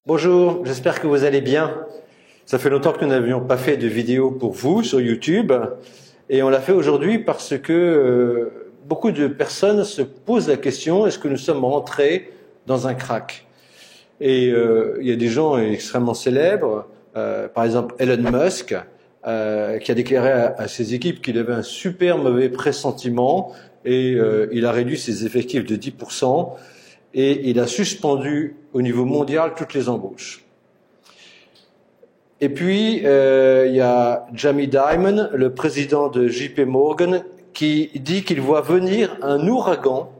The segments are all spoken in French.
Bonjour, j'espère que vous allez bien. Ça fait longtemps que nous n'avions pas fait de vidéo pour vous sur YouTube et on l'a fait aujourd'hui parce que beaucoup de personnes se posent la question, est-ce que nous sommes rentrés dans un crack? Et il y a des gens extrêmement célèbres, par exemple Elon Musk, qui a déclaré à ses équipes qu'il avait un super mauvais pressentiment et il a réduit ses effectifs de 10%. Et il a suspendu au niveau mondial toutes les embauches. Et puis, il y a Jamie Dimon, le président de JP Morgan, qui dit qu'il voit venir un ouragan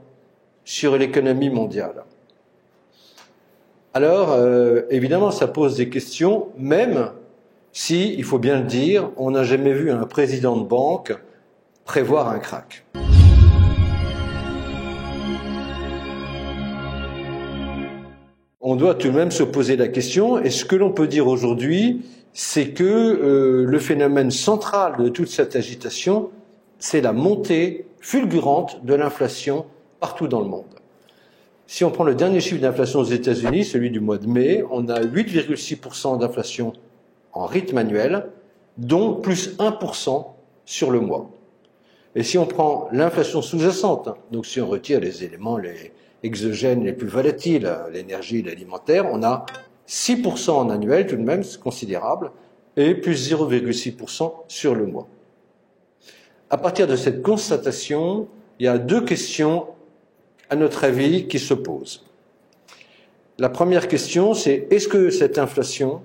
sur l'économie mondiale. Alors, évidemment, ça pose des questions, même si, il faut bien le dire, on n'a jamais vu un président de banque prévoir un krach. On doit tout de même se poser la question, et ce que l'on peut dire aujourd'hui, c'est que le phénomène central de toute cette agitation, c'est la montée fulgurante de l'inflation partout dans le monde. Si on prend le dernier chiffre d'inflation aux États-Unis, celui du mois de mai, on a 8,6% d'inflation en rythme annuel, dont plus 1% sur le mois. Et si on prend l'inflation sous-jacente, donc si on retire les éléments exogènes les plus volatiles, l'énergie, l'alimentaire, on a 6% en annuel, tout de même, c'est considérable, et plus 0,6% sur le mois. À partir de cette constatation, il y a deux questions, à notre avis, qui se posent. La première question, c'est est-ce que cette inflation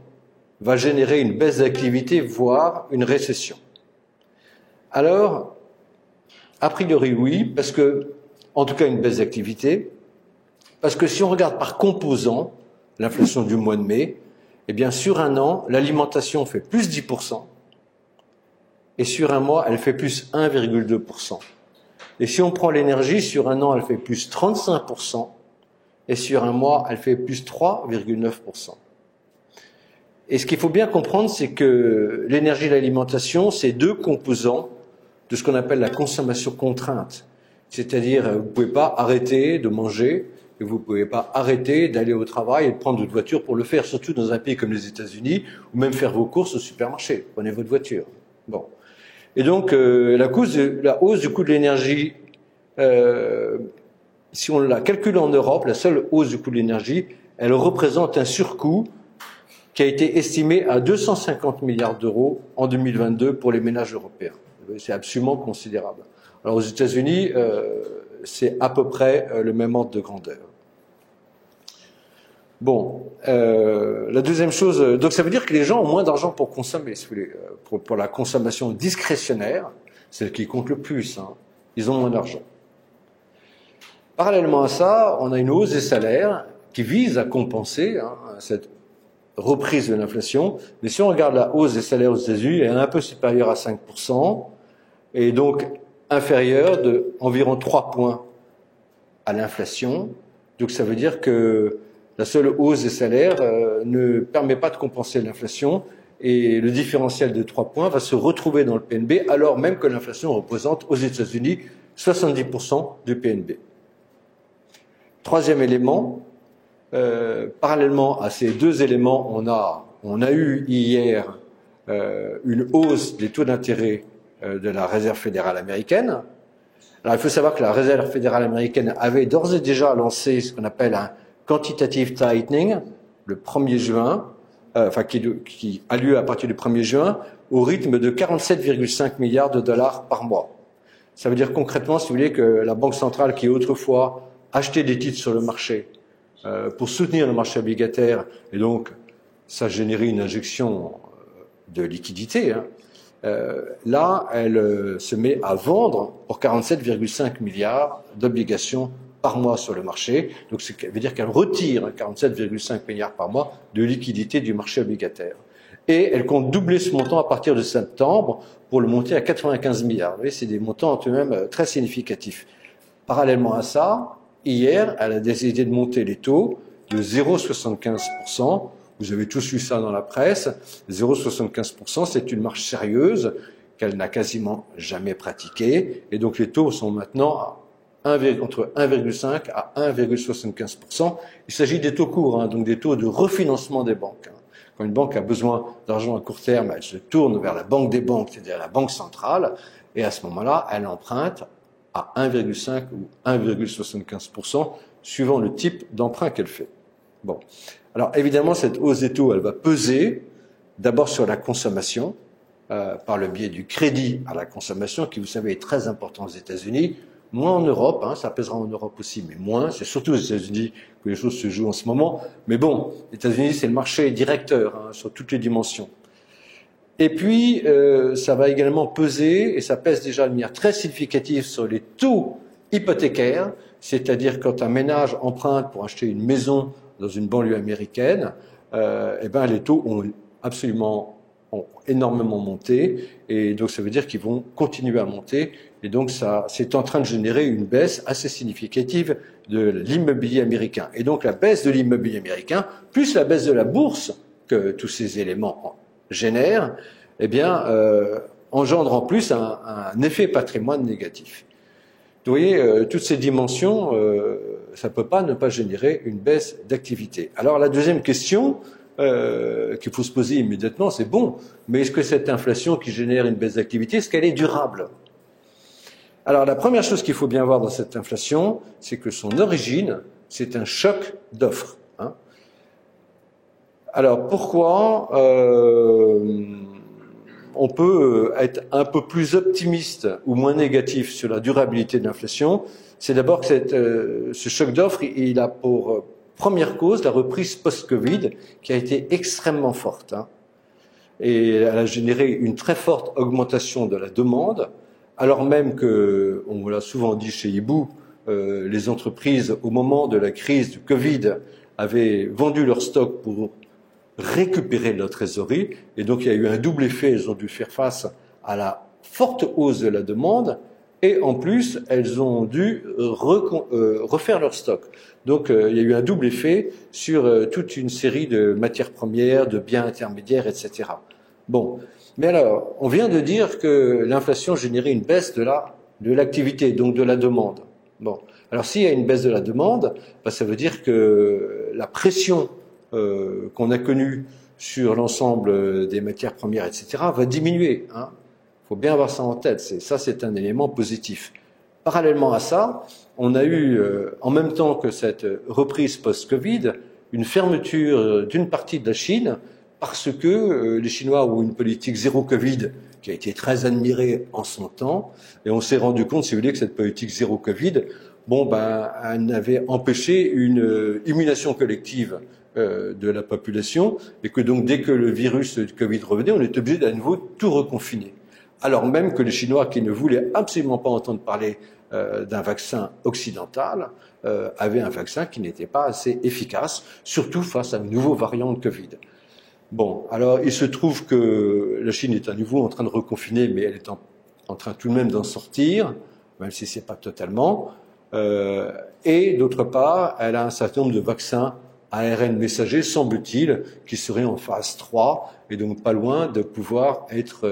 va générer une baisse d'activité, voire une récession? Alors, a priori oui, parce que, en tout cas une baisse d'activité, parce que si on regarde par composant l'inflation du mois de mai, eh bien sur un an, l'alimentation fait plus 10%, et sur un mois, elle fait plus 1,2%. Et si on prend l'énergie, sur un an, elle fait plus 35%, et sur un mois, elle fait plus 3,9%. Et ce qu'il faut bien comprendre, c'est que l'énergie et l'alimentation, c'est deux composants de ce qu'on appelle la consommation contrainte. C'est-à-dire, vous ne pouvez pas arrêter de manger, et vous ne pouvez pas arrêter d'aller au travail et de prendre votre voiture pour le faire, surtout dans un pays comme les États-Unis, ou même faire vos courses au supermarché. Prenez votre voiture. Bon. Et donc, la hausse du coût de l'énergie, si on la calcule en Europe, la seule hausse du coût de l'énergie, elle représente un surcoût qui a été estimé à 250 milliards d'euros en 2022 pour les ménages européens. C'est absolument considérable. Alors aux États-Unis, c'est à peu près le même ordre de grandeur. Bon, la deuxième chose, donc ça veut dire que les gens ont moins d'argent pour consommer, si vous voulez, pour la consommation discrétionnaire, celle qui compte le plus, hein, ils ont moins d'argent. Parallèlement à ça, on a une hausse des salaires qui vise à compenser cette reprise de l'inflation, mais si on regarde la hausse des salaires aux États-Unis, elle est un peu supérieure à 5%, et donc inférieure de environ 3 points à l'inflation. Donc ça veut dire que la seule hausse des salaires ne permet pas de compenser l'inflation, et le différentiel de 3 points va se retrouver dans le PNB, alors même que l'inflation représente aux États-Unis 70% du PNB. Troisième élément, parallèlement à ces deux éléments, on a eu hier une hausse des taux d'intérêt de la Réserve fédérale américaine. Alors il faut savoir que la Réserve fédérale américaine avait d'ores et déjà lancé ce qu'on appelle un quantitative tightening le 1er juin, qui a lieu à partir du 1er juin, au rythme de 47,5 milliards de dollars par mois. Ça veut dire concrètement, si vous voulez, que la Banque centrale qui autrefois achetait des titres sur le marché pour soutenir le marché obligataire, et donc ça générait une injection de liquidité, là, elle se met à vendre pour 47,5 milliards d'obligations par mois sur le marché. Donc, ça veut dire qu'elle retire 47,5 milliards par mois de liquidité du marché obligataire. Et elle compte doubler ce montant à partir de septembre pour le monter à 95 milliards. Vous voyez, c'est des montants tout de même très significatifs. Parallèlement à ça, hier, elle a décidé de monter les taux de 0,75%. Vous avez tous lu ça dans la presse. 0,75%, c'est une marche sérieuse qu'elle n'a quasiment jamais pratiquée. Et donc les taux sont maintenant entre 1,5 à 1,75%. Il s'agit des taux courts, hein, donc des taux de refinancement des banques. Quand une banque a besoin d'argent à court terme, elle se tourne vers la banque des banques, c'est-à-dire la banque centrale, et à ce moment-là, elle emprunte à 1,5 ou 1,75%, suivant le type d'emprunt qu'elle fait. Bon. Alors évidemment, cette hausse des taux, elle va peser d'abord sur la consommation, par le biais du crédit à la consommation, qui, vous savez, est très important aux États-Unis, moins en Europe, hein, ça pèsera en Europe aussi, mais moins. C'est surtout aux États-Unis que les choses se jouent en ce moment. Mais bon, les États-Unis, c'est le marché directeur, hein, sur toutes les dimensions. Et puis, ça va également peser, et ça pèse déjà de manière très significative sur les taux hypothécaires, c'est-à-dire quand un ménage emprunte pour acheter une maison dans une banlieue américaine, eh ben, les taux ont énormément monté, et donc ça veut dire qu'ils vont continuer à monter, et donc ça, c'est en train de générer une baisse assez significative de l'immobilier américain. Et donc la baisse de l'immobilier américain, plus la baisse de la bourse, que tous ces éléments génèrent, eh bien, engendre en plus un effet patrimoine négatif. Vous voyez, toutes ces dimensions, ça ne peut pas ne pas générer une baisse d'activité. Alors la deuxième question qu'il faut se poser immédiatement, c'est bon, mais est-ce que cette inflation qui génère une baisse d'activité, est-ce qu'elle est durable? Alors la première chose qu'il faut bien voir dans cette inflation, c'est que son origine, c'est un choc d'offres. Hein. Alors pourquoi on peut être un peu plus optimiste ou moins négatif sur la durabilité de l'inflation? C'est d'abord que ce choc d'offres, il a pour première cause la reprise post-Covid qui a été extrêmement forte. Hein. Et elle a généré une très forte augmentation de la demande, alors même que, on l'a souvent dit chez Hibou, les entreprises, au moment de la crise du Covid, avaient vendu leur stock pour récupérer leur trésorerie, et donc il y a eu un double effet, elles ont dû faire face à la forte hausse de la demande, et en plus, elles ont dû refaire leur stock. Donc il y a eu un double effet sur toute une série de matières premières, de biens intermédiaires, etc. Bon, mais alors, on vient de dire que l'inflation générait une baisse de l'activité, donc de la demande. Bon, alors s'il y a une baisse de la demande, ben, ça veut dire que la pression qu'on a connue sur l'ensemble des matières premières, etc., va diminuer. Hein. Faut bien avoir ça en tête. C'est un élément positif. Parallèlement à ça, on a eu, en même temps que cette reprise post-Covid, une fermeture d'une partie de la Chine parce que les Chinois ont une politique zéro Covid qui a été très admirée en son temps, et on s'est rendu compte, si vous voulez, que cette politique zéro Covid, bon, ben, elle avait empêché une immunisation collective de la population, et que donc dès que le virus du Covid revenait, on est obligé d'à nouveau tout reconfiner. Alors même que les Chinois, qui ne voulaient absolument pas entendre parler d'un vaccin occidental, avaient un vaccin qui n'était pas assez efficace, surtout face à un nouveau variant de Covid. Bon, alors il se trouve que la Chine est à nouveau en train de reconfiner, mais elle est en train tout de même d'en sortir, même si c'est pas totalement. Et d'autre part, elle a un certain nombre de vaccins ARN messager, semble-t-il, qui seraient en phase 3, et donc pas loin de pouvoir être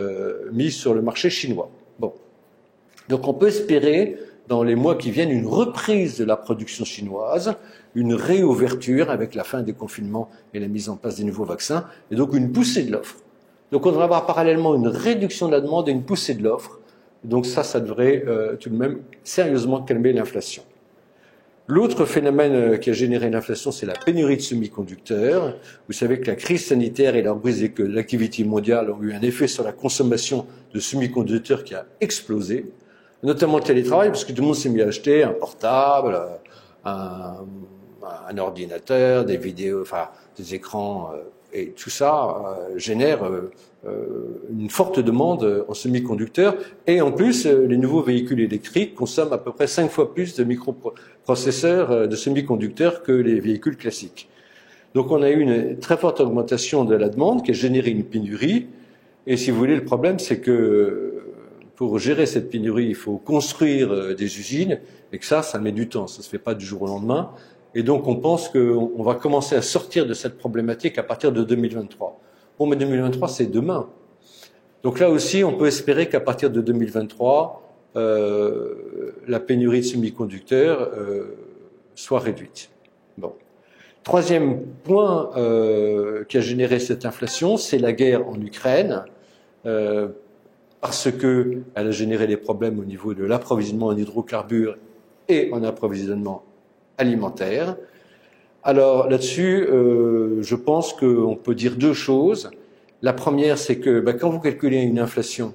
mis sur le marché chinois. Bon. Donc on peut espérer, dans les mois qui viennent, une reprise de la production chinoise, une réouverture avec la fin des confinements et la mise en place des nouveaux vaccins, et donc une poussée de l'offre. Donc on devrait avoir parallèlement une réduction de la demande et une poussée de l'offre. Donc ça devrait tout de même sérieusement calmer l'inflation. L'autre phénomène qui a généré l'inflation, c'est la pénurie de semi-conducteurs. Vous savez que la crise sanitaire et la reprise de l'activité mondiale ont eu un effet sur la consommation de semi-conducteurs qui a explosé, notamment le télétravail, parce que tout le monde s'est mis à acheter un portable, un ordinateur, des vidéos, enfin des écrans, et tout ça génère une forte demande en semi-conducteurs. Et en plus, les nouveaux véhicules électriques consomment à peu près 5 fois plus de microprocesseurs de semi-conducteurs que les véhicules classiques. Donc on a eu une très forte augmentation de la demande qui a généré une pénurie. Et si vous voulez, le problème, c'est que pour gérer cette pénurie, il faut construire des usines, et que ça met du temps. Ça ne se fait pas du jour au lendemain. Et donc, on pense qu'on va commencer à sortir de cette problématique à partir de 2023. Bon, mais 2023, c'est demain. Donc là aussi, on peut espérer qu'à partir de 2023, la pénurie de semi-conducteurs soit réduite. Bon. Troisième point qui a généré cette inflation, c'est la guerre en Ukraine, parce que elle a généré des problèmes au niveau de l'approvisionnement en hydrocarbures et en approvisionnement alimentaire. Alors là-dessus, je pense qu'on peut dire deux choses. La première, c'est que quand vous calculez une inflation,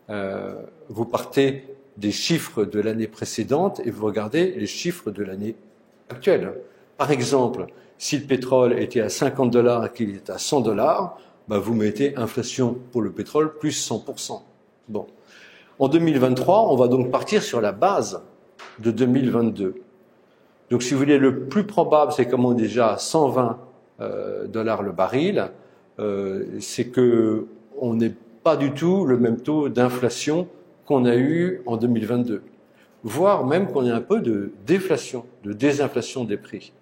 vous partez des chiffres de l'année précédente et vous regardez les chiffres de l'année actuelle. Par exemple, si le pétrole était à 50 $ et qu'il est à 100 $, vous mettez inflation pour le pétrole plus 100%. Bon. En 2023, on va donc partir sur la base de 2022. Donc, si vous voulez, le plus probable, c'est comme on est déjà à 120 $ le baril, c'est que on n'est pas du tout le même taux d'inflation qu'on a eu en 2022, voire même qu'on ait un peu de déflation, de désinflation des prix.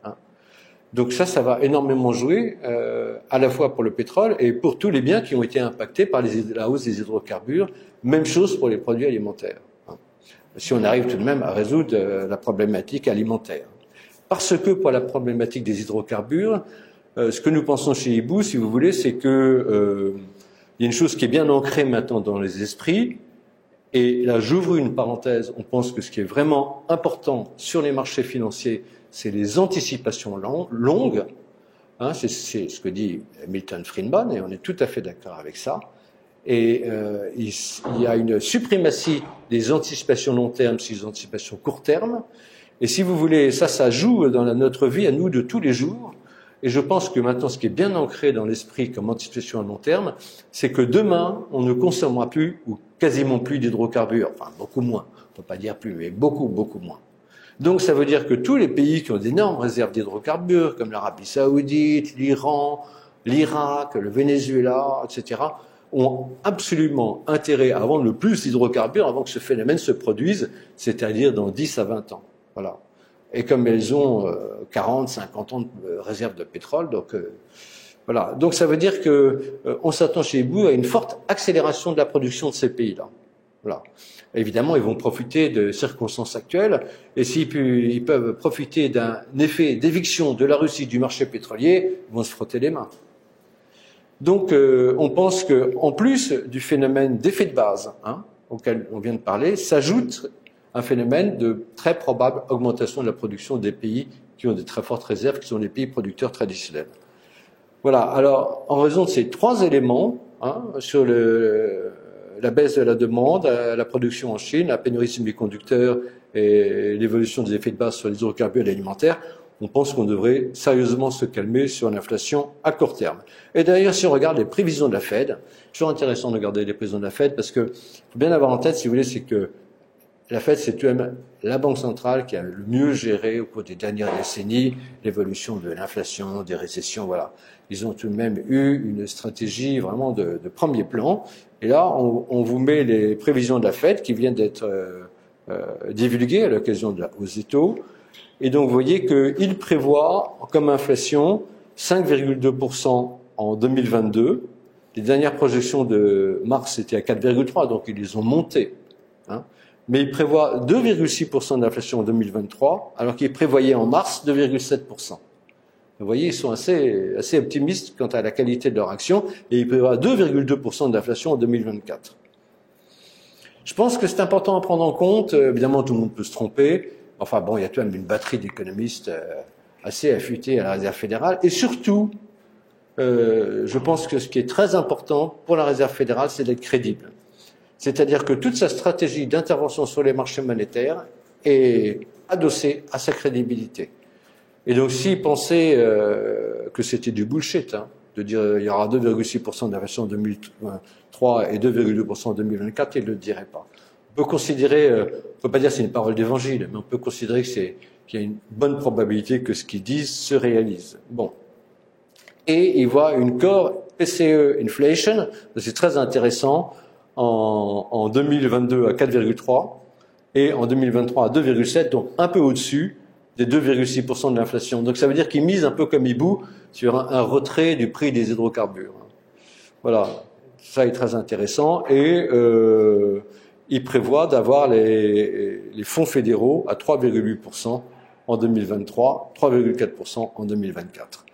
Donc ça va énormément jouer à la fois pour le pétrole et pour tous les biens qui ont été impactés par la hausse des hydrocarbures. Même chose pour les produits alimentaires. Si on arrive tout de même à résoudre la problématique alimentaire. Parce que pour la problématique des hydrocarbures, ce que nous pensons chez Ibou, si vous voulez, c'est que il y a une chose qui est bien ancrée maintenant dans les esprits. Et là, j'ouvre une parenthèse. On pense que ce qui est vraiment important sur les marchés financiers, c'est les anticipations longues. C'est ce que dit Milton Friedman, et on est tout à fait d'accord avec ça. Et il y a une suprématie des anticipations long terme sur les anticipations court terme. Et si vous voulez, ça joue dans notre vie à nous de tous les jours. Et je pense que maintenant, ce qui est bien ancré dans l'esprit comme anticipation à long terme, c'est que demain, on ne consommera plus ou quasiment plus d'hydrocarbures. Enfin, beaucoup moins. On ne peut pas dire plus, mais beaucoup, beaucoup moins. Donc, ça veut dire que tous les pays qui ont d'énormes réserves d'hydrocarbures, comme l'Arabie Saoudite, l'Iran, l'Irak, le Venezuela, etc., ont absolument intérêt à vendre le plus d'hydrocarbures avant que ce phénomène se produise, c'est-à-dire dans 10 à 20 ans. Voilà. Et comme elles ont 40, 50 ans de réserve de pétrole, donc voilà. Donc ça veut dire que on s'attend chez Ibou à une forte accélération de la production de ces pays-là. Voilà. Évidemment, ils vont profiter de circonstances actuelles, et s'ils peuvent profiter d'un effet d'éviction de la Russie du marché pétrolier, ils vont se frotter les mains. Donc, on pense que, en plus du phénomène d'effet de base, auquel on vient de parler, s'ajoute un phénomène de très probable augmentation de la production des pays qui ont de très fortes réserves, qui sont les pays producteurs traditionnels. Voilà. Alors, en raison de ces trois éléments, sur la baisse de la demande, la production en Chine, la pénurie de semi-conducteurs et l'évolution des effets de base sur les hydrocarbures alimentaires, on pense qu'on devrait sérieusement se calmer sur l'inflation à court terme. Et d'ailleurs, si on regarde les prévisions de la Fed, c'est toujours intéressant de regarder les prévisions de la Fed parce que faut bien avoir en tête, si vous voulez, c'est que la Fed, c'est tout de même la banque centrale qui a le mieux géré au cours des dernières décennies l'évolution de l'inflation, des récessions, voilà. Ils ont tout de même eu une stratégie vraiment de premier plan. Et là, on vous met les prévisions de la Fed qui viennent d'être divulguées à l'occasion de la hausse des taux. Et donc, vous voyez qu'il prévoit comme inflation 5,2% en 2022. Les dernières projections de mars étaient à 4,3%, donc ils les ont montées. Mais il prévoit 2,6% d'inflation en 2023, alors qu'il prévoyait en mars 2,7%. Vous voyez, ils sont assez optimistes quant à la qualité de leur action, et il prévoit 2,2% d'inflation en 2024. Je pense que c'est important à prendre en compte. Évidemment, tout le monde peut se tromper. Enfin bon, il y a tout de même une batterie d'économistes assez affûtés à la Réserve fédérale. Et surtout, je pense que ce qui est très important pour la Réserve fédérale, c'est d'être crédible. C'est-à-dire que toute sa stratégie d'intervention sur les marchés monétaires est adossée à sa crédibilité. Et donc, s'il pensait que c'était du bullshit, de dire il y aura 2,6% d'inflation en 2023 et 2,2% en 2024, il ne le dirait pas. On peut considérer, on ne peut pas dire que c'est une parole d'évangile, mais on peut considérer qu'il y a une bonne probabilité que ce qu'ils disent se réalise. Bon. Et il voit une core PCE inflation, c'est très intéressant, en 2022 à 4,3 et en 2023 à 2,7, donc un peu au-dessus des 2,6% de l'inflation. Donc ça veut dire qu'ils misent un peu comme Ibou sur un retrait du prix des hydrocarbures. Voilà, ça est très intéressant. Et il prévoit d'avoir les fonds fédéraux à 3,8% en 2023, 3,4% en 2024.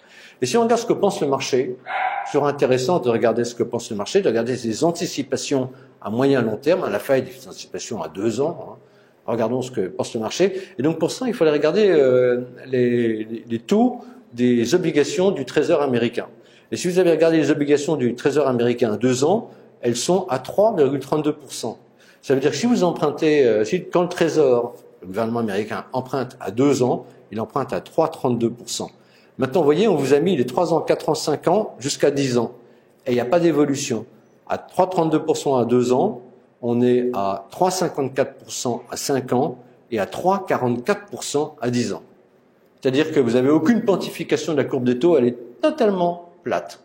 Et si on regarde ce que pense le marché, c'est toujours intéressant de regarder ce que pense le marché, de regarder ses anticipations à moyen long terme, à la fin des anticipations à 2 ans. Hein. Regardons ce que pense le marché. Et donc pour ça, il fallait regarder les taux des obligations du Trésor américain. Et si vous avez regardé les obligations du Trésor américain à 2 ans, elles sont à 3,32%. Ça veut dire que si vous empruntez, quand le Trésor, le gouvernement américain, emprunte à 2 ans, il emprunte à 3,32%. Maintenant, vous voyez, on vous a mis les 3 ans, 4 ans, 5 ans jusqu'à 10 ans. Et il n'y a pas d'évolution. À 3,32% à 2 ans, on est à 3,54% à 5 ans et à 3,44% à 10 ans. C'est-à-dire que vous n'avez aucune quantification de la courbe des taux, elle est totalement plate.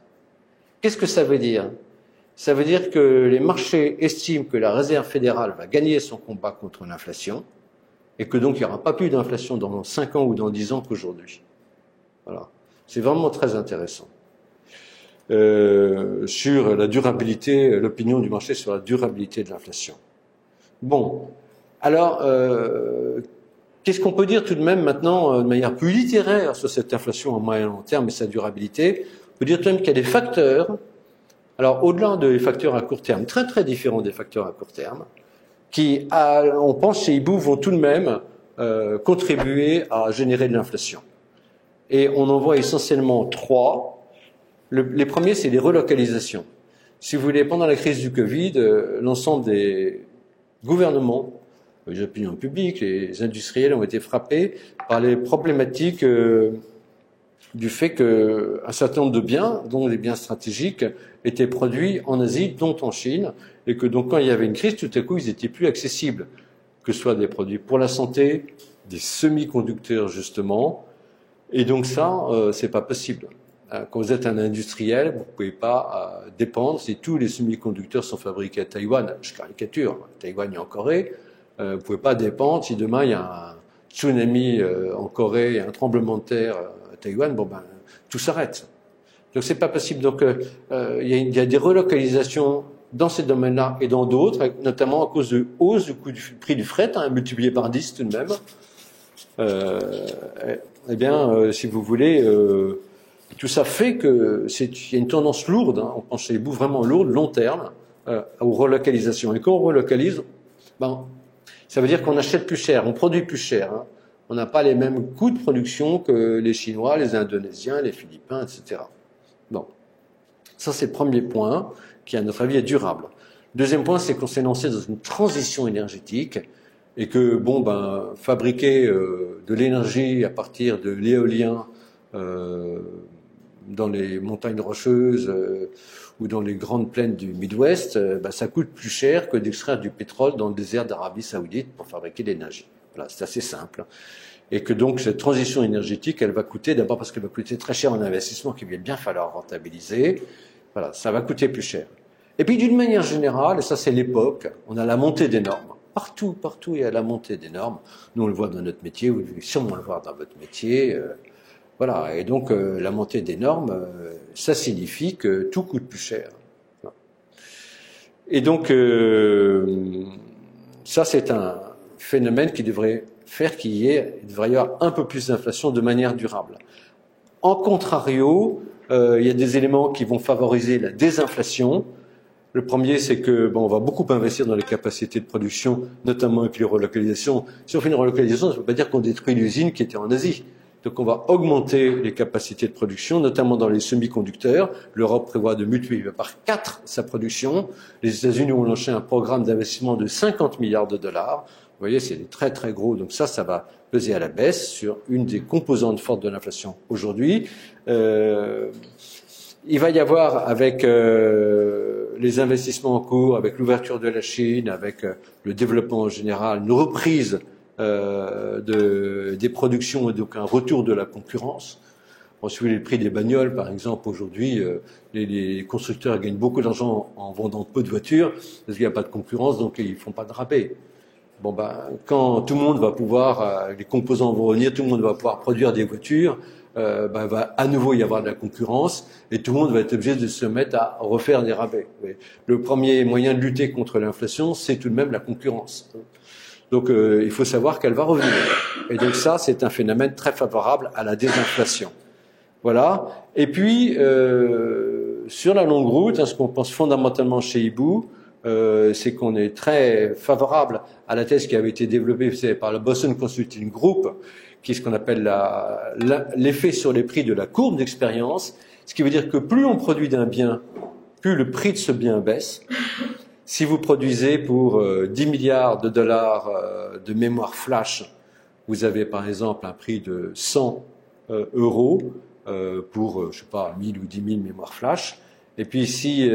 Qu'est-ce que ça veut dire? Ça veut dire que les marchés estiment que la Réserve fédérale va gagner son combat contre l'inflation et que donc il n'y aura pas plus d'inflation dans 5 ans ou dans 10 ans qu'aujourd'hui. Voilà. C'est vraiment très intéressant. Sur la durabilité, l'opinion du marché sur la durabilité de l'inflation. Bon, alors, qu'est-ce qu'on peut dire tout de même maintenant de manière plus littéraire sur cette inflation à moyen et long terme et sa durabilité? On peut dire tout de même qu'il y a des facteurs, alors au-delà des facteurs à court terme, très très différents des facteurs à court terme, qui, on pense chez Hibou, vont tout de même contribuer à générer de l'inflation. Et on en voit essentiellement 3. Les premiers, c'est les relocalisations. Si vous voulez, pendant la crise du Covid, l'ensemble des gouvernements, les opinions publiques, les industriels ont été frappés par les problématiques du fait qu'un certain nombre de biens, dont les biens stratégiques, étaient produits en Asie, dont en Chine, et que donc quand il y avait une crise, tout à coup, ils étaient plus accessibles, que ce soit des produits pour la santé, des semi-conducteurs justement, et donc ça, c'est pas possible. Quand vous êtes un industriel, vous ne pouvez pas dépendre si tous les semi-conducteurs sont fabriqués à Taïwan. Je caricature, Taïwan et en Corée. Vous ne pouvez pas dépendre si demain il y a un tsunami en Corée, il y a un tremblement de terre à Taïwan, bon ben tout s'arrête. Donc c'est pas possible. Donc il y a des relocalisations dans ces domaines-là et dans d'autres, notamment à cause de hausse du coût du prix du fret, multiplié par 10 tout de même. Eh bien, si vous voulez. Tout ça fait que il y a une tendance lourde, on pense chez les bouts vraiment lourde, long terme, aux relocalisations. Et quand on relocalise, ça veut dire qu'on achète plus cher, on produit plus cher. Hein. On n'a pas les mêmes coûts de production que les Chinois, les Indonésiens, les Philippins, etc. Bon, ça c'est le premier point qui, à notre avis, est durable. Deuxième point, c'est qu'on s'est lancé dans une transition énergétique et que, fabriquer de l'énergie à partir de l'éolien dans les montagnes rocheuses ou dans les grandes plaines du Midwest, ça coûte plus cher que d'extraire du pétrole dans le désert d'Arabie Saoudite pour fabriquer de l'énergie. Voilà, c'est assez simple. Et que donc cette transition énergétique, elle va coûter, d'abord parce qu'elle va coûter très cher en investissement qu'il va bien falloir rentabiliser. Voilà, ça va coûter plus cher. Et puis d'une manière générale, et ça c'est l'époque, on a la montée des normes. Partout, il y a la montée des normes. Nous on le voit dans notre métier, vous devez sûrement le voir dans votre métier. Voilà, et donc la montée des normes, ça signifie que tout coûte plus cher. Et donc ça c'est un phénomène qui devrait faire qu'il devrait y avoir un peu plus d'inflation de manière durable. En contrario, il y a des éléments qui vont favoriser la désinflation. Le premier, c'est que on va beaucoup investir dans les capacités de production, notamment avec les relocalisations. Si on fait une relocalisation, ça ne veut pas dire qu'on détruit l'usine qui était en Asie. Donc on va augmenter les capacités de production, notamment dans les semi-conducteurs. L'Europe prévoit de multiplier par 4 sa production. Les États-Unis ont lancé un programme d'investissement de 50 milliards de dollars. Vous voyez, c'est très très gros. Donc ça va peser à la baisse sur une des composantes fortes de l'inflation aujourd'hui. Il va y avoir avec les investissements en cours, avec l'ouverture de la Chine, avec le développement en général, une reprise des productions et donc un retour de la concurrence. Bon, si vous voulez le prix des bagnoles, par exemple, aujourd'hui, les constructeurs gagnent beaucoup d'argent en vendant peu de voitures parce qu'il n'y a pas de concurrence, donc ils font pas de rabais. Bon, quand tout le monde va pouvoir, les composants vont revenir, tout le monde va pouvoir produire des voitures, va à nouveau y avoir de la concurrence et tout le monde va être obligé de se mettre à refaire des rabais. Mais le premier moyen de lutter contre l'inflation, c'est tout de même la concurrence. Donc il faut savoir qu'elle va revenir. Et donc ça, c'est un phénomène très favorable à la désinflation. Voilà. Et puis, sur la longue route, ce qu'on pense fondamentalement chez Hibou, c'est qu'on est très favorable à la thèse qui avait été développée par le Boston Consulting Group, qui est ce qu'on appelle l'effet sur les prix de la courbe d'expérience, ce qui veut dire que plus on produit d'un bien, plus le prix de ce bien baisse. Si vous produisez pour 10 milliards de dollars de mémoire flash, vous avez par exemple un prix de 100 euros pour, je sais pas, 1000 ou 10 000 mémoires flash. Et puis si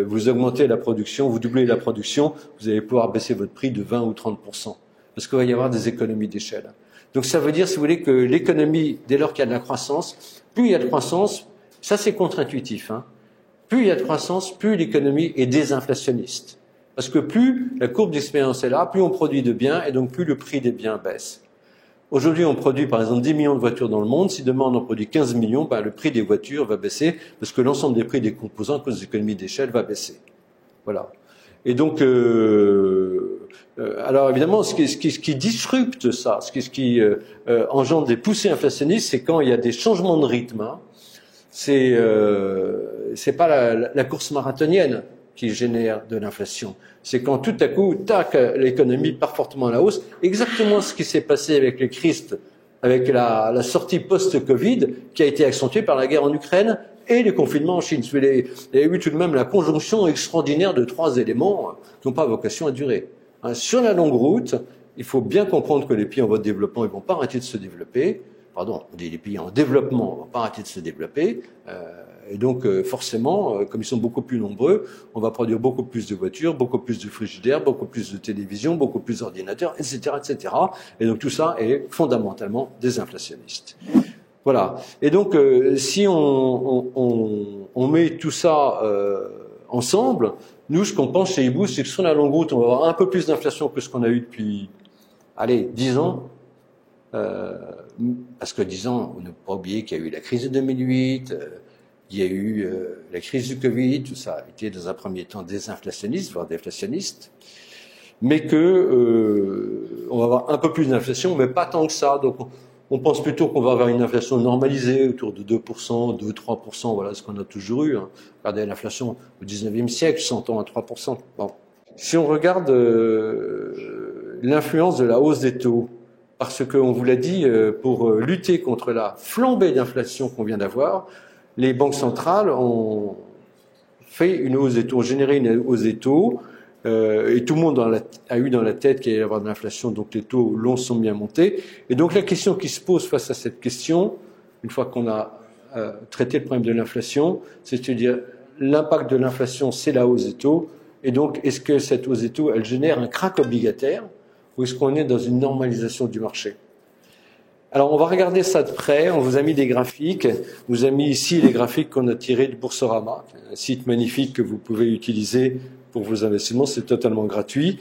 vous augmentez la production, vous doublez la production, vous allez pouvoir baisser votre prix de 20 ou 30%. Parce qu'il va y avoir des économies d'échelle. Donc ça veut dire, si vous voulez, que l'économie, dès lors qu'il y a de la croissance, plus il y a de croissance, ça c'est contre-intuitif, hein. Plus il y a de croissance, plus l'économie est désinflationniste. Parce que plus la courbe d'expérience est là, plus on produit de biens et donc plus le prix des biens baisse. Aujourd'hui, on produit par exemple 10 millions de voitures dans le monde. Si demain on en produit 15 millions, le prix des voitures va baisser parce que l'ensemble des prix des composants, à cause des économies d'échelle, va baisser. Voilà. Et donc, alors évidemment, ce qui disrupte ça, ce qui engendre des poussées inflationnistes, c'est quand il y a des changements de rythme. Hein. C'est pas la course marathonienne qui génère de l'inflation. C'est quand tout à coup, tac, l'économie part fortement à la hausse. Exactement ce qui s'est passé avec les crises, avec la sortie post-Covid, qui a été accentuée par la guerre en Ukraine et les confinements en Chine. Il y a eu tout de même la conjonction extraordinaire de trois éléments qui n'ont pas vocation à durer. Sur la longue route, il faut bien comprendre que les pays en voie de développement, ils vont pas arrêter de se développer. Pardon, on dit les pays en développement, vont pas arrêter de se développer. Et donc, forcément, comme ils sont beaucoup plus nombreux, on va produire beaucoup plus de voitures, beaucoup plus de frigidaires, beaucoup plus de télévisions, beaucoup plus d'ordinateurs, etc., etc. Et donc, tout ça est fondamentalement désinflationniste. Voilà. Et donc, si on met tout ça ensemble, nous, ce qu'on pense chez Hibou, c'est que sur la longue route, on va avoir un peu plus d'inflation que ce qu'on a eu depuis, 10 ans. Parce que 10 ans, on ne peut pas oublier qu'il y a eu la crise de 2008, il y a eu la crise du Covid, tout ça a été dans un premier temps désinflationniste, voire déflationniste, mais que on va avoir un peu plus d'inflation, mais pas tant que ça. Donc on pense plutôt qu'on va avoir une inflation normalisée autour de 2%, 2-3%, voilà ce qu'on a toujours eu. Hein. Regardez l'inflation au 19e siècle, 100 ans à 3%. Bon. Si on regarde l'influence de la hausse des taux, parce qu'on vous l'a dit, pour lutter contre la flambée d'inflation qu'on vient d'avoir, les banques centrales ont fait une hausse des taux, ont généré une hausse des taux, et tout le monde a eu dans la tête qu'il allait y avoir de l'inflation, donc les taux longs sont bien montés. Et donc la question qui se pose face à cette question, une fois qu'on a traité le problème de l'inflation, c'est de dire l'impact de l'inflation, c'est la hausse des taux, et donc est-ce que cette hausse des taux, elle génère un krach obligataire, ou est-ce qu'on est dans une normalisation du marché? Alors, on va regarder ça de près. On vous a mis des graphiques. On vous a mis ici les graphiques qu'on a tirés de Boursorama, un site magnifique que vous pouvez utiliser pour vos investissements. C'est totalement gratuit,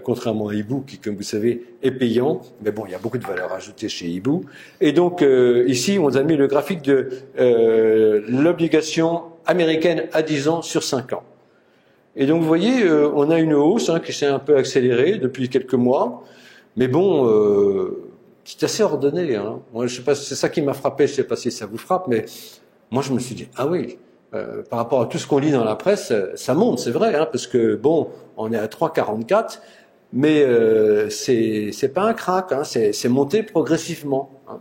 contrairement à Hibou, qui, comme vous savez, est payant. Mais bon, il y a beaucoup de valeur ajoutée chez Hibou. Et donc, ici, on vous a mis le graphique de l'obligation américaine à 10 ans sur 5 ans. Et donc, vous voyez, on a une hausse qui s'est un peu accélérée depuis quelques mois. Mais bon... c'est assez ordonné. Hein. Moi, je sais pas, c'est ça qui m'a frappé. Je sais pas si ça vous frappe, mais moi, je me suis dit, ah oui, par rapport à tout ce qu'on lit dans la presse, ça monte, c'est vrai, hein, parce que bon, on est à 3,44, mais c'est pas un krach, hein, c'est monté progressivement. Hein.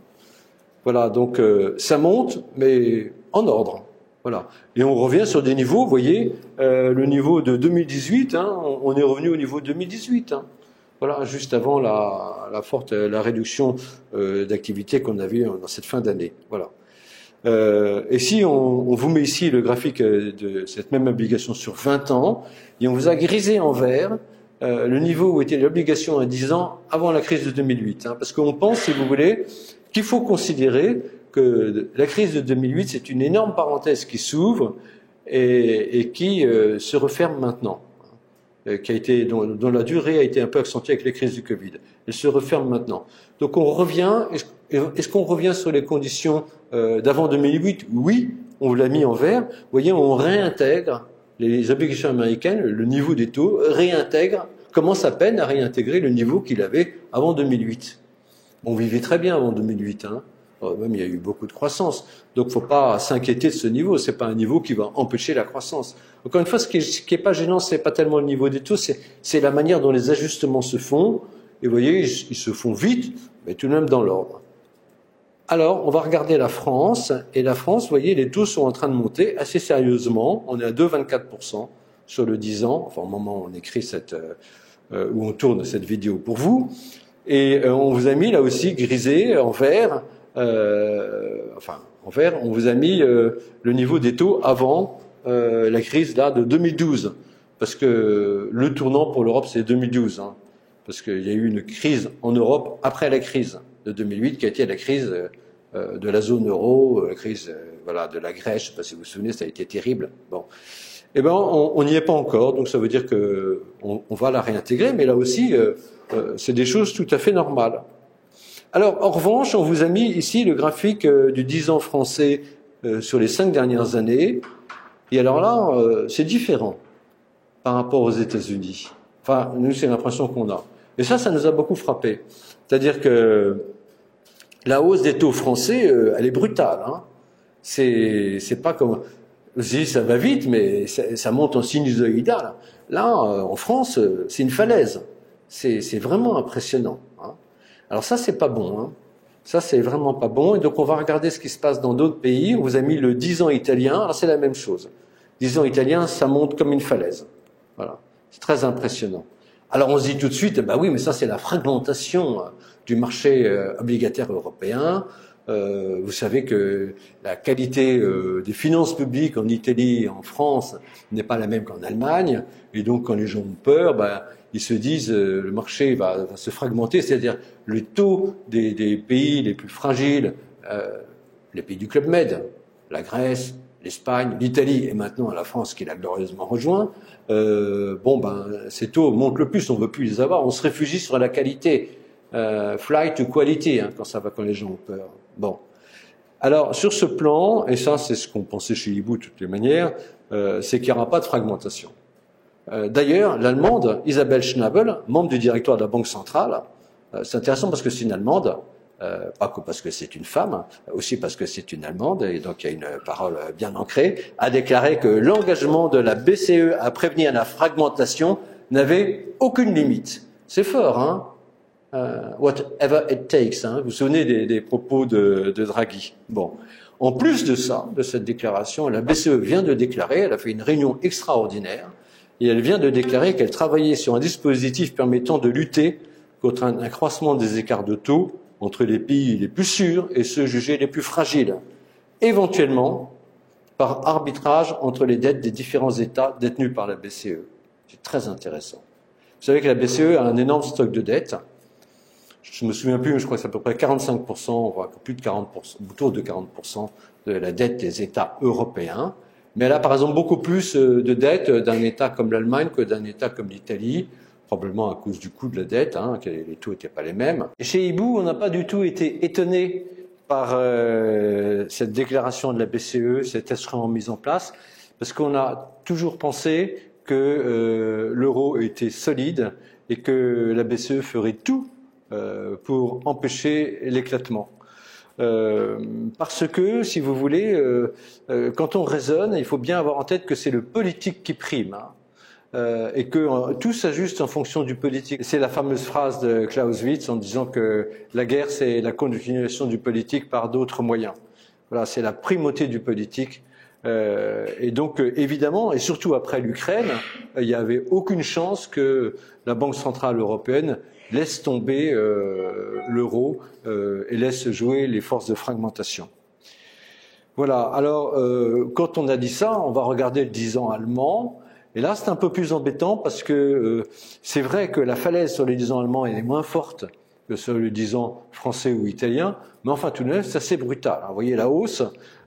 Voilà, donc ça monte, mais en ordre. Voilà. Et on revient sur des niveaux, vous voyez, le niveau de 2018, hein, on est revenu au niveau de 2018. Hein. Voilà, juste avant la réduction d'activité qu'on a vue dans cette fin d'année. Voilà. Et si on vous met ici le graphique de cette même obligation sur 20 ans, et on vous a grisé en vert le niveau où était l'obligation à 10 ans avant la crise de 2008. Hein, parce qu'on pense, si vous voulez, qu'il faut considérer que la crise de 2008, c'est une énorme parenthèse qui s'ouvre et qui se referme maintenant. Dont la durée a été un peu accentuée avec les crises du Covid. Elle se referme maintenant. Donc on revient, Est-ce qu'on revient sur les conditions d'avant 2008? Oui, on l'a mis en vert. Vous voyez, on réintègre les obligations américaines, le niveau des taux commence à peine à réintégrer le niveau qu'il avait avant 2008. On vivait très bien avant 2008, hein. Même il y a eu beaucoup de croissance. Donc il ne faut pas s'inquiéter de ce niveau. C'est pas un niveau qui va empêcher la croissance. Encore une fois, ce qui est pas gênant, c'est pas tellement le niveau des taux, c'est la manière dont les ajustements se font. Et vous voyez, ils se font vite, mais tout de même dans l'ordre. Alors, on va regarder la France. Et la France, vous voyez, les taux sont en train de monter assez sérieusement. On est à 2,24% sur le 10 ans. Enfin, au moment où on écrit où on tourne cette vidéo pour vous. Et on vous a mis là aussi grisé en vert. En vert, on vous a mis le niveau des taux avant la crise là de 2012, parce que le tournant pour l'Europe c'est 2012, hein, parce qu'il y a eu une crise en Europe après la crise de 2008 qui a été la crise de la zone euro, la crise de la Grèce, je ne sais pas si vous vous souvenez, ça a été terrible. Bon, eh ben on n'y est pas encore, donc ça veut dire que on va la réintégrer, mais là aussi c'est des choses tout à fait normales. Alors, en revanche, on vous a mis ici le graphique du 10 ans français sur les 5 dernières années. Et alors là, c'est différent par rapport aux États-Unis. Enfin, nous, c'est l'impression qu'on a. Et ça nous a beaucoup frappé. C'est-à-dire que la hausse des taux français, elle est brutale, hein. C'est pas comme... Je dis, ça va vite, mais ça monte en sinusoïdal. Là, en France, c'est une falaise. C'est vraiment impressionnant, hein. Alors ça, c'est pas bon, hein. Ça, c'est vraiment pas bon. Et donc, on va regarder ce qui se passe dans d'autres pays. On vous a mis le 10 ans italien. Alors, c'est la même chose. 10 ans italien, ça monte comme une falaise. Voilà. C'est très impressionnant. Alors, on se dit tout de suite, bah oui, mais ça, c'est la fragmentation du marché obligataire européen. Vous savez que la qualité des finances publiques en Italie et en France n'est pas la même qu'en Allemagne. Et donc, quand les gens ont peur, ils se disent le marché va se fragmenter, c'est-à-dire le taux des pays les plus fragiles, les pays du Club Med, la Grèce, l'Espagne, l'Italie et maintenant la France qui l'a glorieusement rejoint, ces taux montent le plus, on ne veut plus les avoir, on se réfugie sur la qualité, flight to quality, hein, quand les gens ont peur. Bon. Alors, sur ce plan, et ça c'est ce qu'on pensait chez Hibou de toutes les manières, c'est qu'il n'y aura pas de fragmentation. D'ailleurs, l'Allemande, Isabelle Schnabel, membre du directoire de la Banque centrale, c'est intéressant parce que c'est une Allemande, pas que parce que c'est une femme, aussi parce que c'est une Allemande, et donc il y a une parole bien ancrée, a déclaré que l'engagement de la BCE à prévenir la fragmentation n'avait aucune limite. C'est fort, hein? Whatever it takes, hein. Vous vous souvenez des propos de Draghi. Bon. En plus de ça, de cette déclaration, la BCE vient de déclarer, elle a fait une réunion extraordinaire, et elle vient de déclarer qu'elle travaillait sur un dispositif permettant de lutter contre un accroissement des écarts de taux entre les pays les plus sûrs et ceux jugés les plus fragiles, éventuellement par arbitrage entre les dettes des différents États détenus par la BCE. C'est très intéressant. Vous savez que la BCE a un énorme stock de dettes. Je me souviens plus, mais je crois que c'est à peu près 45%, voire plus de 40%, autour de 40% de la dette des États européens. Mais elle a par exemple beaucoup plus de dettes d'un État comme l'Allemagne que d'un État comme l'Italie, probablement à cause du coût de la dette, hein, que les taux n'étaient pas les mêmes. Et chez Hibou, on n'a pas du tout été étonné par cette déclaration de la BCE, cet instrument mis en place, parce qu'on a toujours pensé que l'euro était solide et que la BCE ferait tout pour empêcher l'éclatement. Parce que, si vous voulez, quand on raisonne, il faut bien avoir en tête que c'est le politique qui prime, hein, et que tout s'ajuste en fonction du politique. C'est la fameuse phrase de Clausewitz en disant que la guerre, c'est la continuation du politique par d'autres moyens. Voilà, c'est la primauté du politique. Et donc, évidemment, et surtout après l'Ukraine, il n'y avait aucune chance que la Banque centrale européenne laisse tomber l'euro et laisse jouer les forces de fragmentation. Voilà, alors quand on a dit ça, on va regarder le 10 ans allemand, et là c'est un peu plus embêtant parce que c'est vrai que la falaise sur le 10 ans allemand est moins forte que sur le 10 ans français ou italien, mais enfin tout de même c'est assez brutal. Vous voyez la hausse,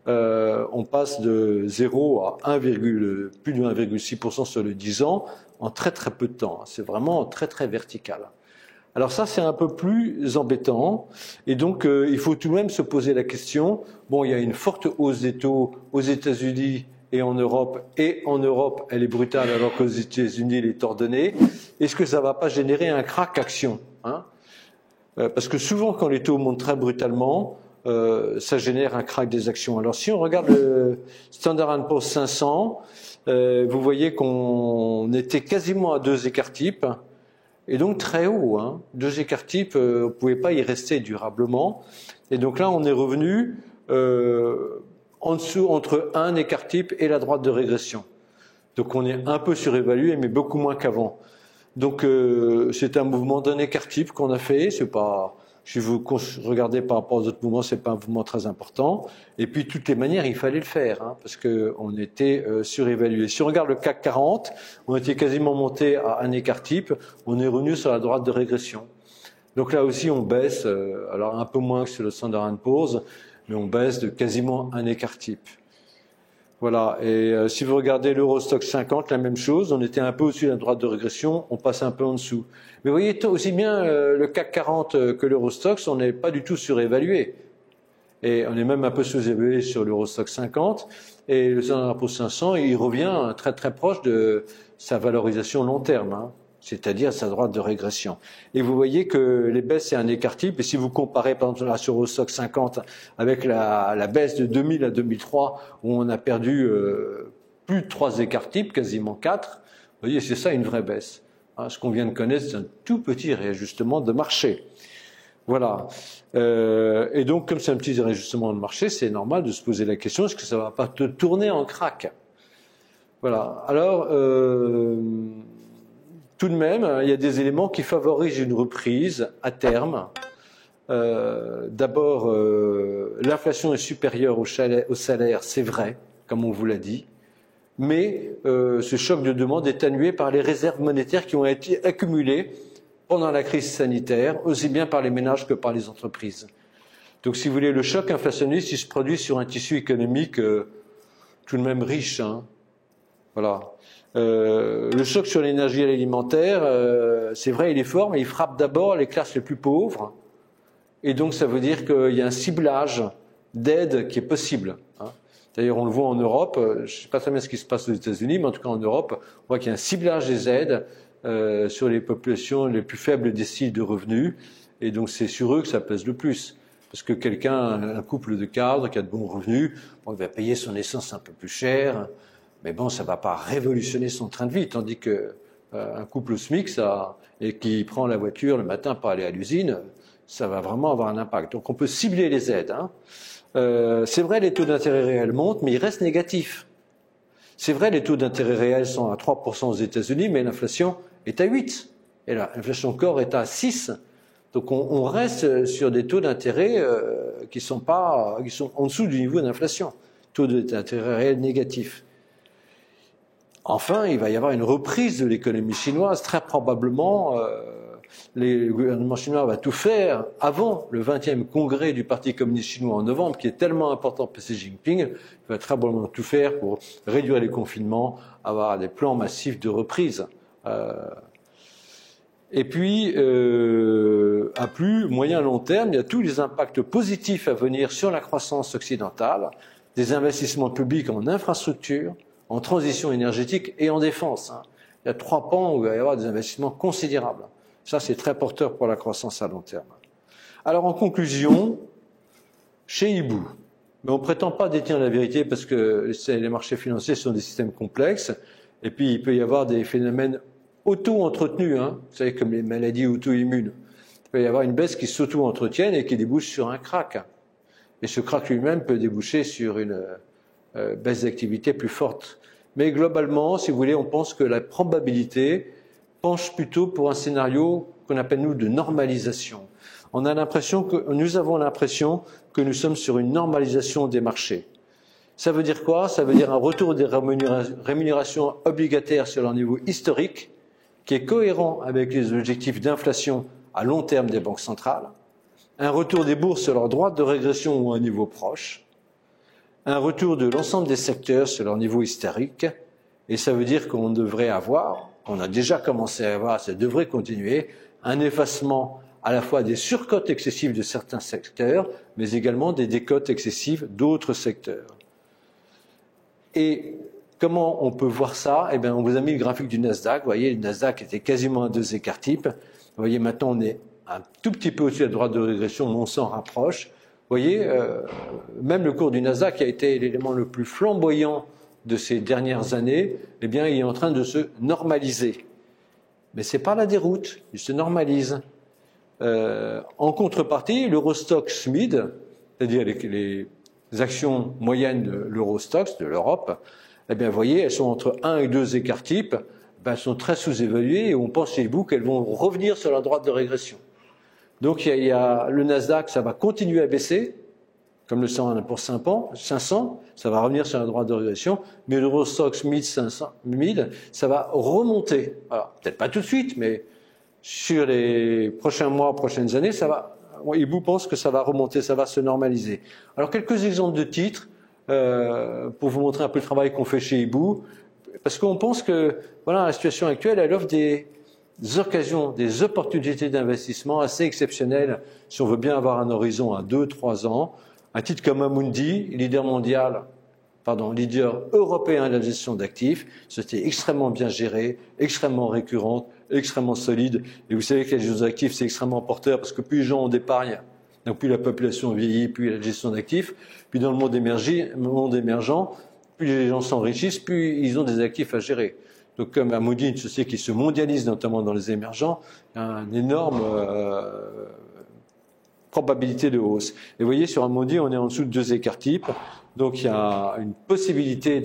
on passe de 0 à plus de 1,6% sur le 10 ans en très très peu de temps. C'est vraiment très très vertical. Alors ça, c'est un peu plus embêtant. Et donc, il faut tout de même se poser la question, bon, il y a une forte hausse des taux aux États-Unis et en Europe, elle est brutale alors qu'aux États-Unis, elle est ordonnée. Est-ce que ça ne va pas générer un crack action, hein? Parce que souvent, quand les taux montent très brutalement, ça génère un crack des actions. Alors, si on regarde le Standard & Poor's 500, vous voyez qu'on était quasiment à 2 écarts types, et donc très haut, hein. 2 écarts types, on ne pouvait pas y rester durablement. Et donc là, on est revenu en dessous, entre un écart type et la droite de régression. Donc on est un peu surévalué, mais beaucoup moins qu'avant. Donc c'est un mouvement d'un écart type qu'on a fait. C'est pas, si vous regardez par rapport aux autres mouvements, c'est pas un mouvement très important. Et puis de toutes les manières, il fallait le faire, hein, parce que on était surévalué. Si on regarde le CAC 40, on était quasiment monté à un écart type. On est revenu sur la droite de régression. Donc là aussi, on baisse. Alors un peu moins que sur le Standard & Poor's, mais on baisse de quasiment un écart type. Voilà, et si vous regardez l'Eurostoxx 50, la même chose, on était un peu au-dessus de la droite de régression, on passe un peu en dessous. Mais vous voyez, aussi bien le CAC 40 que l'Eurostoxx, on n'est pas du tout surévalué. Et on est même un peu sous-évalué sur l'Eurostoxx 50, et le Standard & Poor's 500, il revient très très proche de sa valorisation long terme, hein, c'est-à-dire sa droite de régression. Et vous voyez que les baisses, c'est un écart type, et si vous comparez par exemple sur l'Eurostoxx 50 avec la baisse de 2000 à 2003, où on a perdu plus de 3 écarts types, quasiment 4, vous voyez, c'est ça une vraie baisse. Hein, ce qu'on vient de connaître, c'est un tout petit réajustement de marché. Voilà. Et donc, comme c'est un petit réajustement de marché, c'est normal de se poser la question, est-ce que ça ne va pas te tourner en crack? Voilà. Alors, tout de même, il y a des éléments qui favorisent une reprise à terme. D'abord, l'inflation est supérieure au salaire, c'est vrai, comme on vous l'a dit, mais ce choc de demande est atténué par les réserves monétaires qui ont été accumulées pendant la crise sanitaire, aussi bien par les ménages que par les entreprises. Donc, si vous voulez, le choc inflationniste, il se produit sur un tissu économique tout de même riche, hein. Voilà. Le choc sur l'énergie et l'alimentaire, c'est vrai, il est fort, mais il frappe d'abord les classes les plus pauvres. Et donc, ça veut dire qu'il y a un ciblage d'aide qui est possible, hein. D'ailleurs, on le voit en Europe, je ne sais pas très bien ce qui se passe aux États-Unis, mais en tout cas en Europe, on voit qu'il y a un ciblage des aides sur les populations les plus faibles déciles de revenus. Et donc, c'est sur eux que ça pèse le plus. Parce que quelqu'un, un couple de cadres qui a de bons revenus, bon, il va payer son essence un peu plus cher, mais bon, ça ne va pas révolutionner son train de vie, tandis que un couple SMIC, et qui prend la voiture le matin pour aller à l'usine, ça va vraiment avoir un impact. Donc on peut cibler les aides, hein. C'est vrai, les taux d'intérêt réels montent, mais ils restent négatifs. C'est vrai, les taux d'intérêt réels sont à 3% aux États-Unis, mais l'inflation est à 8%. Et l'inflation corps est à 6%. Donc on reste sur des taux d'intérêt qui sont en dessous du niveau d'inflation. Taux d'intérêt réel négatifs. Enfin, il va y avoir une reprise de l'économie chinoise. Très probablement, le gouvernement chinois va tout faire avant le 20e congrès du Parti communiste chinois en novembre, qui est tellement important pour Xi Jinping. Il va très probablement tout faire pour réduire les confinements, avoir des plans massifs de reprise. Et puis, à plus moyen long terme, il y a tous les impacts positifs à venir sur la croissance occidentale, des investissements publics en infrastructure, en transition énergétique et en défense, hein. Il y a 3 pans où il va y avoir des investissements considérables. Ça, c'est très porteur pour la croissance à long terme. Alors, en conclusion, chez Ibu, mais on ne prétend pas détenir la vérité parce que les marchés financiers sont des systèmes complexes, et puis il peut y avoir des phénomènes auto-entretenus, hein, vous savez, comme les maladies auto-immunes. Il peut y avoir une baisse qui s'auto-entretienne et qui débouche sur un crack. Et ce crack lui-même peut déboucher sur une baisse d'activité plus forte. Mais globalement, si vous voulez, on pense que la probabilité penche plutôt pour un scénario qu'on appelle, nous, de normalisation. Nous avons l'impression que nous sommes sur une normalisation des marchés. Ça veut dire quoi? Ça veut dire un retour des rémunérations obligataires sur leur niveau historique, qui est cohérent avec les objectifs d'inflation à long terme des banques centrales, un retour des bourses sur leur droite de régression ou à un niveau proche, un retour de l'ensemble des secteurs sur leur niveau historique, et ça veut dire qu'on devrait avoir, on a déjà commencé à avoir, ça devrait continuer, un effacement à la fois des surcotes excessives de certains secteurs, mais également des décotes excessives d'autres secteurs. Et comment on peut voir ça? Eh bien, on vous a mis le graphique du Nasdaq. Vous voyez, le Nasdaq était quasiment à 2 écarts types. Vous voyez, maintenant, on est un tout petit peu au-dessus de la droite de régression, mais on s'en rapproche. Vous voyez, même le cours du Nasdaq qui a été l'élément le plus flamboyant de ces dernières années, eh bien, il est en train de se normaliser. Mais c'est pas la déroute, il se normalise. En contrepartie, l'Eurostoxx Mid, c'est-à-dire les actions moyennes de l'Eurostoxx, de l'Europe, eh bien, vous voyez, elles sont entre 1 et 2 écarts types, ben, elles sont très sous-évaluées et on pense chez vous qu'elles vont revenir sur la droite de régression. Donc, il y a le Nasdaq, ça va continuer à baisser, comme le 100 pour 500, ça va revenir sur la droite de régression, mais l'Eurostoxx Mid, ça va remonter. Alors, peut-être pas tout de suite, mais sur les prochains mois, prochaines années, ça va. Hibou pense que ça va remonter, ça va se normaliser. Alors, quelques exemples de titres pour vous montrer un peu le travail qu'on fait chez Hibou, parce qu'on pense que voilà, la situation actuelle, elle offre des occasions, des opportunités d'investissement assez exceptionnelles si on veut bien avoir un horizon à 2-3 ans. Un titre comme Amundi, leader européen de la gestion d'actifs, c'était extrêmement bien géré, extrêmement récurrente, extrêmement solide. Et vous savez que la gestion d'actifs, c'est extrêmement porteur parce que plus les gens ont d'épargne, donc plus la population vieillit, plus la gestion d'actifs, puis dans le monde émergent, plus les gens s'enrichissent, plus ils ont des actifs à gérer. Donc comme Amundi, une société qui se mondialise notamment dans les émergents, il y a une énorme probabilité de hausse. Et vous voyez, sur Amundi, on est en dessous de 2 écarts types. Donc, il y a une possibilité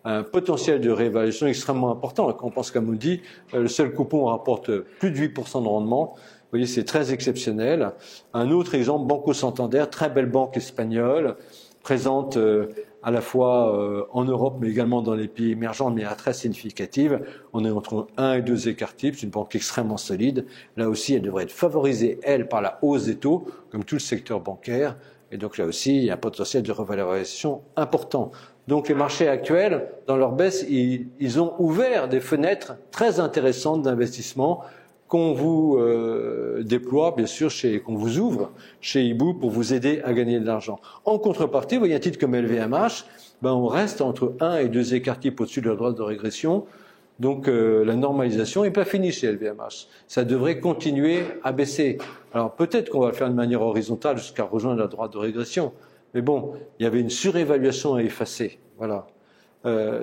un potentiel de réévaluation extrêmement important. Quand on pense qu'Amundi, le seul coupon rapporte plus de 8% de rendement. Vous voyez, c'est très exceptionnel. Un autre exemple, Banco Santander, très belle banque espagnole, présente à la fois en Europe, mais également dans les pays émergents de manière très significative. On est entre 1 et 2 écarts types, c'est une banque extrêmement solide. Là aussi, elle devrait être favorisée, elle, par la hausse des taux, comme tout le secteur bancaire. Et donc là aussi, il y a un potentiel de revalorisation important. Donc les marchés actuels, dans leur baisse, ils ont ouvert des fenêtres très intéressantes d'investissement qu'on vous déploie, bien sûr, qu'on vous ouvre chez Hibou pour vous aider à gagner de l'argent. En contrepartie, vous voyez un titre comme LVMH, ben on reste entre 1 et 2 écarts types au-dessus de la droite de régression. Donc la normalisation n'est pas finie chez LVMH. Ça devrait continuer à baisser. Alors peut-être qu'on va le faire de manière horizontale jusqu'à rejoindre la droite de régression. Mais bon, il y avait une surévaluation à effacer. Voilà.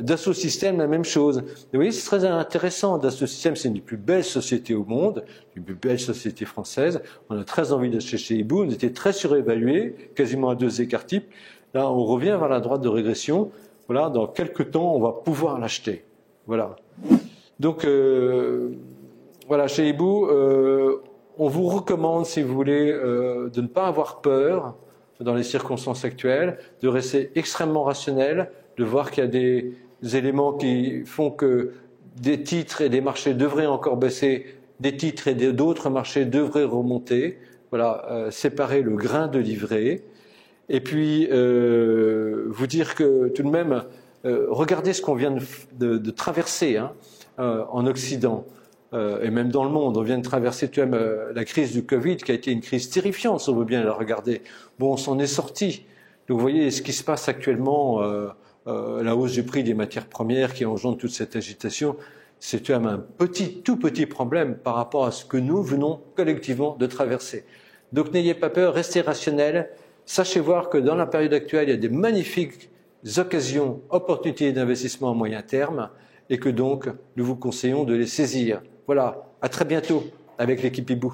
Dassault Systèmes, la même chose. Vous voyez, c'est très intéressant. Dassault Systèmes, c'est une des plus belles sociétés au monde, une des plus belles sociétés françaises. On a très envie d'acheter chez Hibou. On était très surévalué, quasiment à 2 écarts types. Là, on revient vers la droite de régression. Voilà, dans quelques temps, on va pouvoir l'acheter. Voilà. Donc, voilà, chez Hibou, on vous recommande, si vous voulez, de ne pas avoir peur dans les circonstances actuelles, de rester extrêmement rationnel, de voir qu'il y a des éléments qui font que des titres et des marchés devraient encore baisser, des titres et d'autres marchés devraient remonter. Voilà, séparer le grain de l'ivraie. Et puis, vous dire que tout de même, regardez ce qu'on vient de traverser en Occident et même dans le monde. On vient de traverser tout de même la crise du Covid qui a été une crise terrifiante, si on veut bien la regarder. Bon, on s'en est sorti. Donc vous voyez ce qui se passe actuellement, la hausse du prix des matières premières qui engendre toute cette agitation, c'est tout de même un tout petit problème par rapport à ce que nous venons collectivement de traverser. Donc n'ayez pas peur, restez rationnels. Sachez voir que dans la période actuelle, il y a des magnifiques occasions, opportunités d'investissement à moyen terme et que donc nous vous conseillons de les saisir. Voilà, à très bientôt avec l'équipe Hibou.